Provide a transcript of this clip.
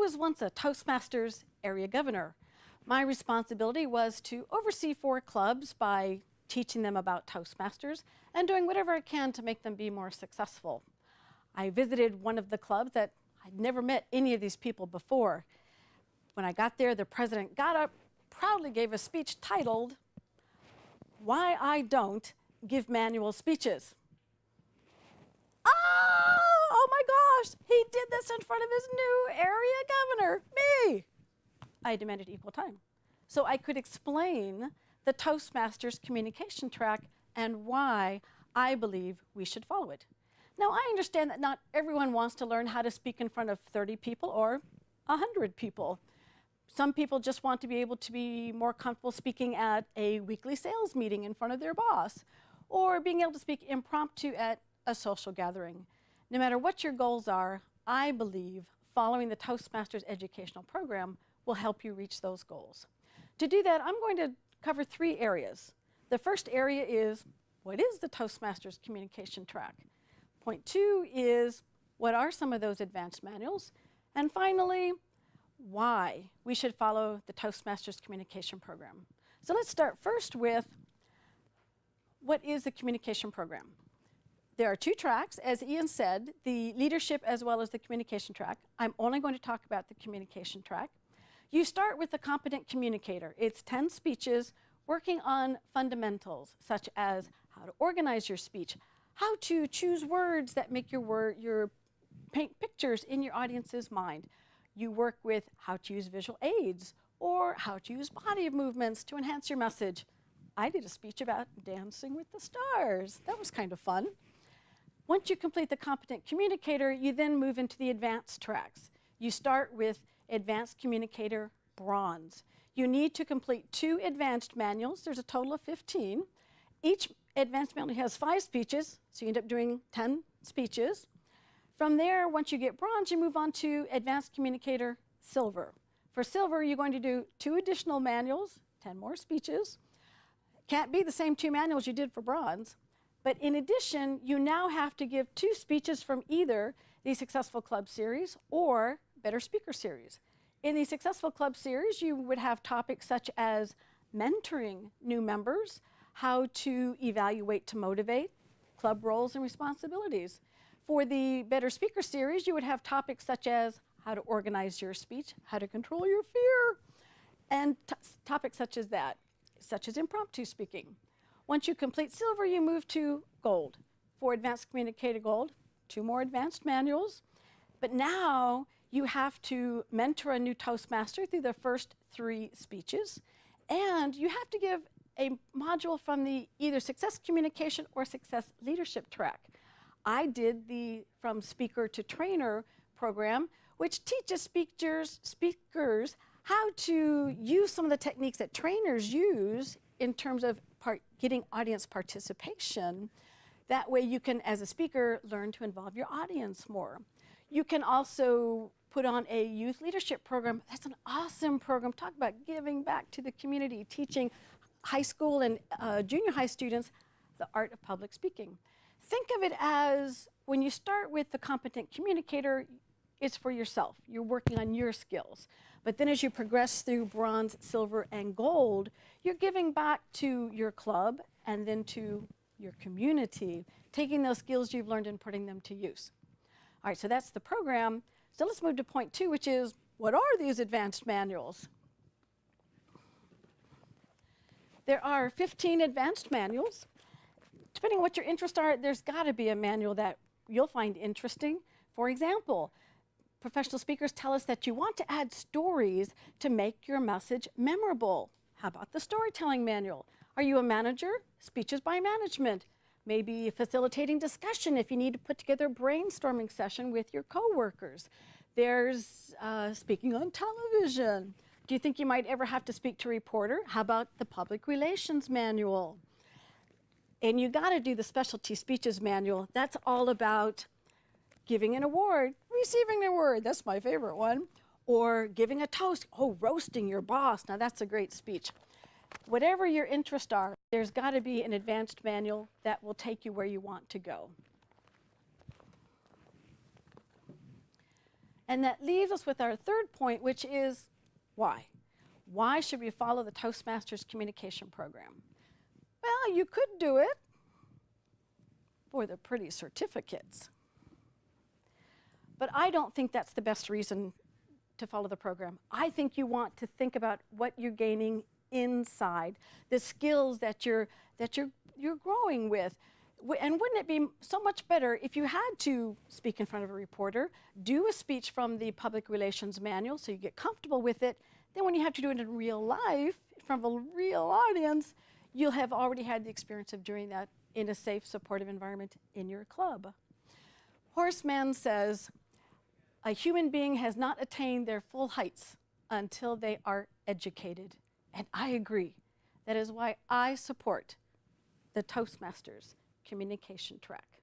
was once a Toastmasters area governor. My responsibility was to oversee 4 clubs by teaching them about Toastmasters and doing whatever I can to make them be more successful. I visited one of the clubs that I'd never met any of these people before. When I got there, the president got up, proudly gave a speech titled, "Why I Don't Give Manual Speeches." Oh my gosh, he did this in front of his new area governor, me. I demanded equal time so I could explain the Toastmasters communication track and why I believe we should follow it. Now, I understand that not everyone wants to learn how to speak in front of 30 people or 100 people. Some people just want to be able to be more comfortable speaking at a weekly sales meeting in front of their boss, or being able to speak impromptu at a social gathering. No matter what your goals are, I believe following the Toastmasters educational program will help you reach those goals. To do that, I'm going to cover 3 areas. The first area is, what is the Toastmasters communication track? Point 2 is, what are some of those advanced manuals? And finally, why we should follow the Toastmasters communication program. So let's start first with, what is the communication program? There are 2 tracks, as Ian said, the leadership as well as the communication track. I'm only going to talk about the communication track. You start with the competent communicator. It's 10 speeches working on fundamentals, such as how to organize your speech, how to choose words that make your paint pictures in your audience's mind. You work with how to use visual aids or how to use body movements to enhance your message. I did a speech about dancing with the stars. That was kind of fun. Once you complete the competent communicator, you then move into the advanced tracks. You start with advanced communicator bronze. You need to complete 2 advanced manuals. There's a total of 15. Each advanced manual has 5 speeches, so you end up doing 10 speeches. From there, once you get bronze, you move on to advanced communicator silver. For silver, you're going to do 2 additional manuals, 10 more speeches. Can't be the same 2 manuals you did for bronze. But in addition, you now have to give 2 speeches from either the Successful Club series or Better Speaker series. In the Successful Club series, you would have topics such as mentoring new members, how to evaluate to motivate, club roles and responsibilities. For the Better Speaker series, you would have topics such as how to organize your speech, how to control your fear, and topics such as that, such as impromptu speaking. Once you complete silver, you move to gold. For Advanced Communicator Gold, 2 more advanced manuals. But now you have to mentor a new Toastmaster through the first 3 speeches. And you have to give a module from the either Success Communication or Success Leadership track. I did the From Speaker to Trainer program, which teaches speakers how to use some of the techniques that trainers use in terms of getting audience participation. That way you can, as a speaker, learn to involve your audience more. You can also put on a youth leadership program. That's an awesome program. Talk about giving back to the community, teaching high school and junior high students the art of public speaking. Think of it as, when you start with the competent communicator, it's for yourself. You're working on your skills. But then as you progress through bronze, silver, and gold, you're giving back to your club and then to your community, taking those skills you've learned and putting them to use. All right, so that's the program. So let's move to point 2, which is, what are these advanced manuals? There are 15 advanced manuals. Depending on what your interests are, there's got to be a manual that you'll find interesting. For example, professional speakers tell us that you want to add stories to make your message memorable. How about the storytelling manual? Are you a manager? Speeches by management. Maybe facilitating discussion if you need to put together a brainstorming session with your coworkers. There's speaking on television. Do you think you might ever have to speak to a reporter? How about the public relations manual? And you got to do the specialty speeches manual. That's all about giving an award, receiving an award, that's my favorite one, or giving a toast, roasting your boss. Now that's a great speech. Whatever your interests are, there's got to be an advanced manual that will take you where you want to go. And that leaves us with our third point, which is why? Why should we follow the Toastmasters communication program? Well, you could do it for the pretty certificates. But I don't think that's the best reason to follow the program. I think you want to think about what you're gaining inside, the skills that you're growing with. And wouldn't it be so much better if you had to speak in front of a reporter, do a speech from the public relations manual so you get comfortable with it, then when you have to do it in real life, in front of a real audience, you'll have already had the experience of doing that in a safe, supportive environment in your club. Horseman says, a human being has not attained their full heights until they are educated. And I agree. That is why I support the Toastmasters communication track.